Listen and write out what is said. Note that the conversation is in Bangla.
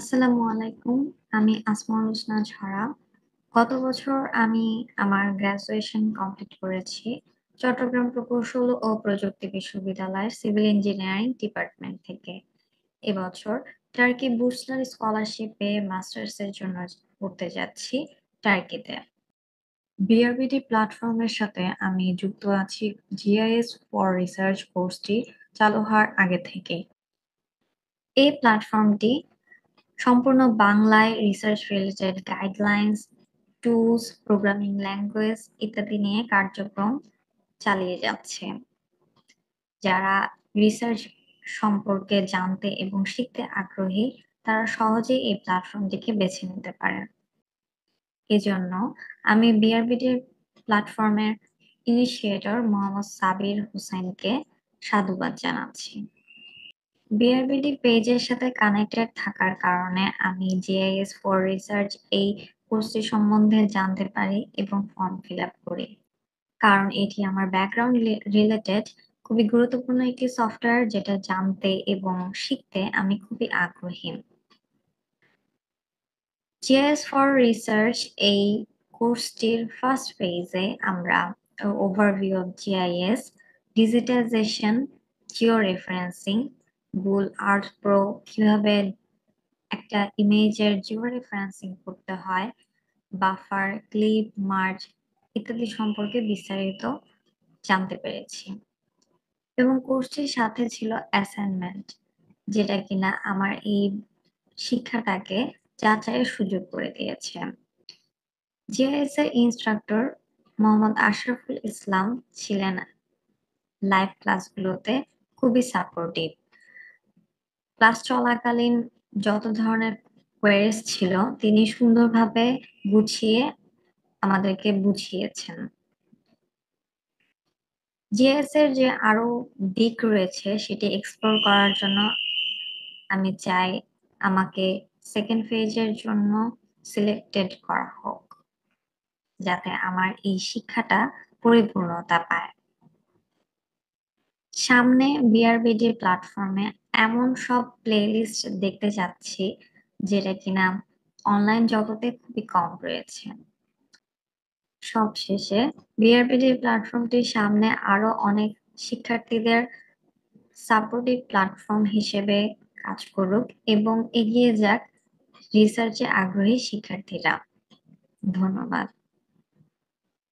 আসসালামু আলাইকুম। আমি আসমাউল হোসনা ছড়া। গত বছর আমি আমার গ্র্যাজুয়েশন কমপ্লিট করেছি চট্টগ্রাম প্রকৌশল ও প্রযুক্তি বিশ্ববিদ্যালয়ের সিভিল ইঞ্জিনিয়ারিং ডিপার্টমেন্ট থেকে। এবছর টার্কি বুরসার স্কলারশিপ পেয়ে মাস্টার্সের জন্য পড়তে যাচ্ছি টার্কিতে। বিআরবিডি প্ল্যাটফর্মের সাথে আমি যুক্ত আছি জিআইএস ফর রিসার্চ কোর্সটি চালু হওয়ার আগে থেকেই। এই প্ল্যাটফর্মটি সম্পূর্ণ বাংলায় research related guidelines, tools, programming language ইত্যাদি নিয়ে কার্যক্রম চালিয়ে যাচ্ছে। যারা রিসার্চ সম্পর্কে জানতে এবং শিখতে আগ্রহী তারা সহজেই এই প্ল্যাটফর্মটিকে বেছে নিতে পারেন। এজন্য আমি বিআরবিডির প্ল্যাটফর্মের ইনিশিয়েটর মোহাম্মদ সাবির হোসেনকে সাধুবাদ জানাচ্ছি। বিআরবিডি পেজের সাথে কানেক্টেড থাকার কারণে আমি জিআইএস ফর রিসার্চ এই কোর্সটি সম্বন্ধে জানতে পারি এবং ফর্ম ফিল আপ করি। কারণ এটি আমার ব্যাকগ্রাউন্ড রিলেটেড খুবই গুরুত্বপূর্ণ একটি সফটওয়্যার যেটা জানতে এবং শিখতে আমি খুবই আগ্রহী। জিআইএস ফর রিসার্চ এই কোর্সটির ফার্স্ট ফেজে আমরা overview of GIS, digitisation, Jio referencing, Google Earth pro কিভাবে একটা ইমেজের জিও রেফারেন্সিং করতে হয়, বাফার, ক্লিপ, মার্জ ইত্যাদি সম্পর্কে বিস্তারিত জানতে পেরেছি। এবং কোর্সটির সাথে ছিল অ্যাসাইনমেন্ট, যেটা কিনা আমার এই শিক্ষাটাকে যাচাইয়ের সুযোগ করে দিয়েছে। জিআইএস এর ইনস্ট্রাক্টর মোহাম্মদ আশরাফুল ইসলাম ছিলেন লাইভ ক্লাসগুলোতে খুবই সাপোর্টিভ। ক্লাস চলাকালীন যত ধরনের কোয়েরিজ ছিল তিনি সুন্দরভাবে গুছিয়ে আমাদেরকে বুঝিয়েছেন। জিএস এর যে আরো দিক রয়েছে সেটি এক্সপ্লোর করার জন্য আমি চাই আমাকে সেকেন্ড ফেজের জন্য সিলেক্টেড করা হোক, যাতে আমার এই শিক্ষাটা পরিপূর্ণতা পায়। সামনে বিআরবিডি প্ল্যাটফর্মে এমন সব প্লেলিস্ট দেখতে যাচ্ছি যেটা কিনা অনলাইন জগতে খুবই কম রয়েছে। সবশেষে বিআরবিডি প্ল্যাটফর্মটির সামনে আরো অনেক শিক্ষার্থীদের সাপোর্টিভ প্ল্যাটফর্ম হিসেবে কাজ করুক এবং এগিয়ে যাক রিসার্চে আগ্রহী শিক্ষার্থীরা। ধন্যবাদ।